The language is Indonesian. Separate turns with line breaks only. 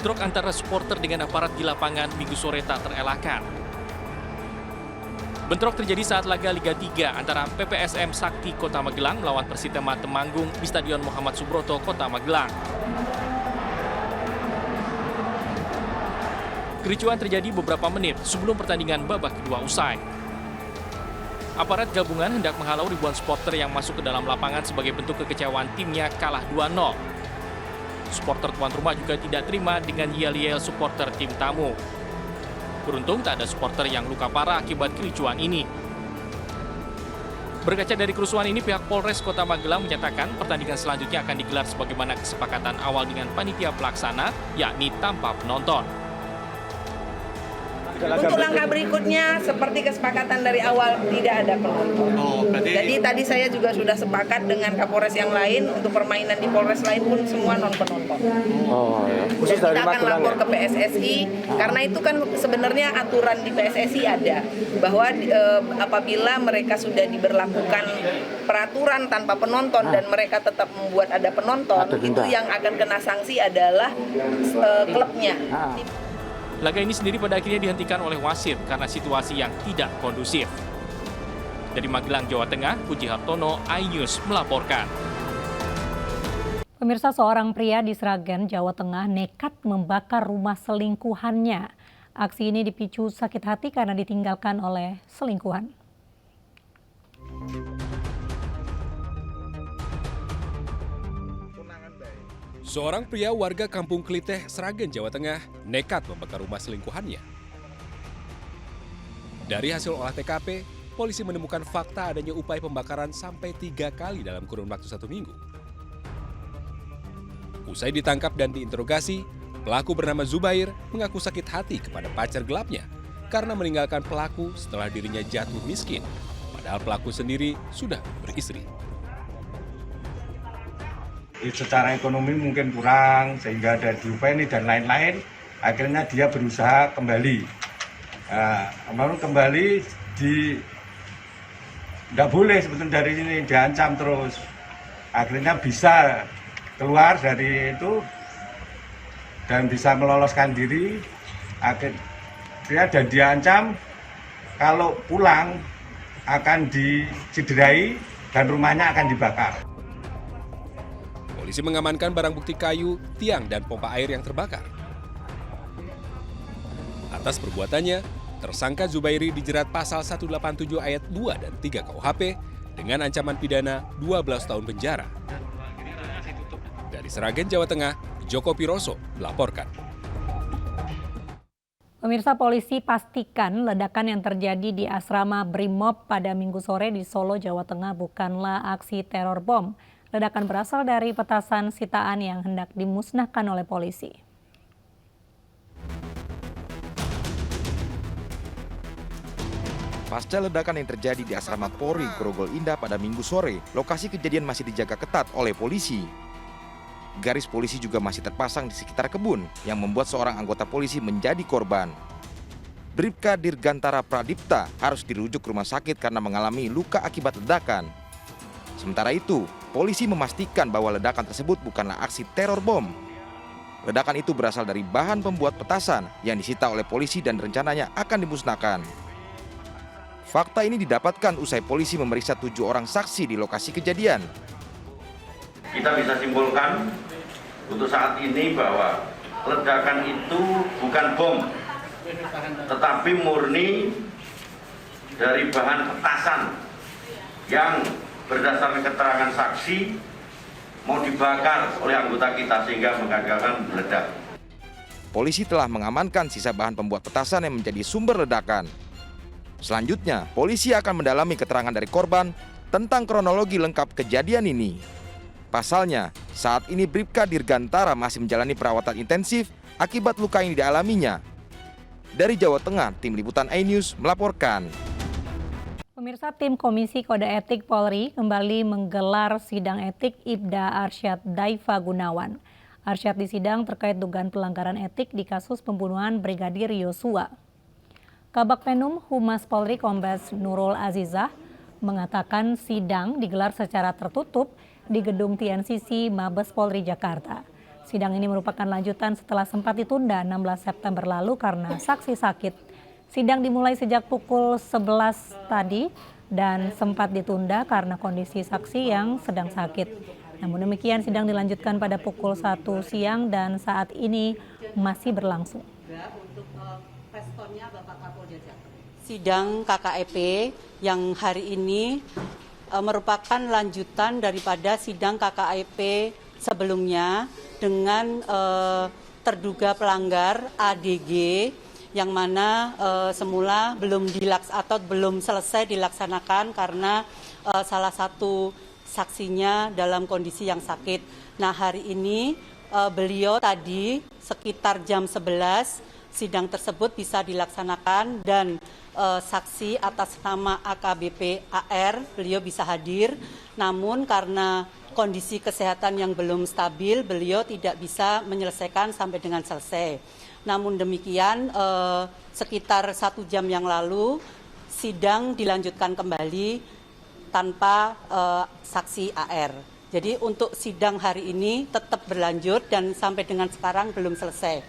Bentrok antara supporter dengan aparat di lapangan Minggu sore tak terelakkan. Bentrok terjadi saat laga Liga 3 antara PPSM Sakti Kota Magelang melawan Persitema Temanggung di Stadion Muhammad Subroto, Kota Magelang. Kericuan terjadi beberapa menit sebelum pertandingan babak kedua usai. Aparat gabungan hendak menghalau ribuan supporter yang masuk ke dalam lapangan sebagai bentuk kekecewaan timnya kalah 2-0. Supporter tuan rumah juga tidak terima dengan yel-yel supporter tim tamu. Beruntung tak ada supporter yang luka parah akibat kericuan ini. Berkaca dari kerusuhan ini, pihak Polres Kota Magelang menyatakan pertandingan selanjutnya akan digelar sebagaimana kesepakatan awal dengan panitia pelaksana, yakni tanpa penonton.
Untuk langkah berikutnya, seperti kesepakatan dari awal, tidak ada penonton. Jadi tadi saya juga sudah sepakat dengan Kapolres yang lain, untuk permainan di Polres lain pun semua non-penonton.
Khusus
Dan
dari
kita akan
Magelang
lapor
ya?
ke PSSI, karena itu kan sebenarnya aturan di PSSI ada, bahwa apabila mereka sudah diberlakukan peraturan tanpa penonton dan mereka tetap membuat ada penonton, itu yang akan kena sanksi adalah klubnya.
Laga ini sendiri pada akhirnya dihentikan oleh wasit karena situasi yang tidak kondusif. Dari Magelang, Jawa Tengah, Puji Hartono, iNews melaporkan.
Pemirsa, seorang pria di Sragen, Jawa Tengah nekat membakar rumah selingkuhannya. Aksi ini dipicu sakit hati karena ditinggalkan oleh selingkuhan.
Seorang pria warga Kampung Kliteh, Sragen, Jawa Tengah, nekat membakar rumah selingkuhannya. Dari hasil olah TKP, polisi menemukan fakta adanya upaya pembakaran sampai 3 kali dalam kurun waktu 1 minggu. Usai ditangkap dan diinterogasi, pelaku bernama Zubair mengaku sakit hati kepada pacar gelapnya karena meninggalkan pelaku setelah dirinya jatuh miskin, padahal pelaku sendiri sudah beristri.
Secara ekonomi mungkin kurang sehingga ada diupaya ini dan lain-lain, akhirnya dia berusaha kembali. Kembali tidak boleh sebetulnya dari ini, diancam terus. Akhirnya bisa keluar dari itu dan bisa meloloskan diri. Akhirnya dan diancam kalau pulang akan dicederai dan rumahnya akan dibakar.
Polisi mengamankan barang bukti kayu, tiang, dan pompa air yang terbakar. Atas perbuatannya, tersangka Zubairi dijerat pasal 187 ayat 2 dan 3 KUHP dengan ancaman pidana 12 tahun penjara. Dari Sragen, Jawa Tengah, Joko Piroso melaporkan.
Pemirsa, polisi pastikan ledakan yang terjadi di asrama Brimob pada Minggu sore di Solo, Jawa Tengah bukanlah aksi teror bom. Ledakan berasal dari petasan sitaan yang hendak dimusnahkan oleh polisi.
Pasca ledakan yang terjadi di asrama Polri Grogol Indah pada Minggu sore, lokasi kejadian masih dijaga ketat oleh polisi. Garis polisi juga masih terpasang di sekitar kebun yang membuat seorang anggota polisi menjadi korban. Bribka Dirgantara Pradipta harus dirujuk ke rumah sakit karena mengalami luka akibat ledakan. Sementara itu, polisi memastikan bahwa ledakan tersebut bukanlah aksi teror bom. Ledakan itu berasal dari bahan pembuat petasan yang disita oleh polisi dan rencananya akan dimusnahkan. Fakta ini didapatkan usai polisi memeriksa 7 orang saksi di lokasi kejadian.
Kita bisa simpulkan untuk saat ini bahwa ledakan itu bukan bom, tetapi murni dari bahan petasan yang berdasarkan keterangan saksi mau dibakar oleh anggota kita sehingga mengakibatkan meledak.
Polisi telah mengamankan sisa bahan pembuat petasan yang menjadi sumber ledakan. Selanjutnya, polisi akan mendalami keterangan dari korban tentang kronologi lengkap kejadian ini. Pasalnya, saat ini Bribka Dirgantara masih menjalani perawatan intensif akibat luka yang dialaminya. Dari Jawa Tengah, Tim Liputan iNews melaporkan.
Pemirsa, tim Komisi Kode Etik Polri kembali menggelar sidang etik Ibda Arsyad Daifa Gunawan. Arsyad disidang terkait dugaan pelanggaran etik di kasus pembunuhan Brigadir Yosua. Kabag Penum Humas Polri Kombes Nurul Azizah mengatakan sidang digelar secara tertutup di Gedung TNCC Mabes Polri Jakarta. Sidang ini merupakan lanjutan setelah sempat ditunda 16 September lalu karena saksi sakit. Sidang dimulai sejak pukul 11 tadi dan sempat ditunda karena kondisi saksi yang sedang sakit. Namun demikian sidang dilanjutkan pada pukul 1 siang dan saat ini masih berlangsung.
Sidang KKEP yang hari ini merupakan lanjutan daripada sidang KKEP sebelumnya dengan terduga pelanggar ADG yang mana semula belum selesai dilaksanakan karena salah satu saksinya dalam kondisi yang sakit. Nah, hari ini beliau tadi sekitar jam 11 sidang tersebut bisa dilaksanakan dan saksi atas nama AKBP AR beliau bisa hadir. Namun karena kondisi kesehatan yang belum stabil, beliau tidak bisa menyelesaikan sampai dengan selesai. Namun demikian, sekitar 1 jam yang lalu, sidang dilanjutkan kembali tanpa saksi AR. Jadi untuk sidang hari ini tetap berlanjut dan sampai dengan sekarang belum selesai.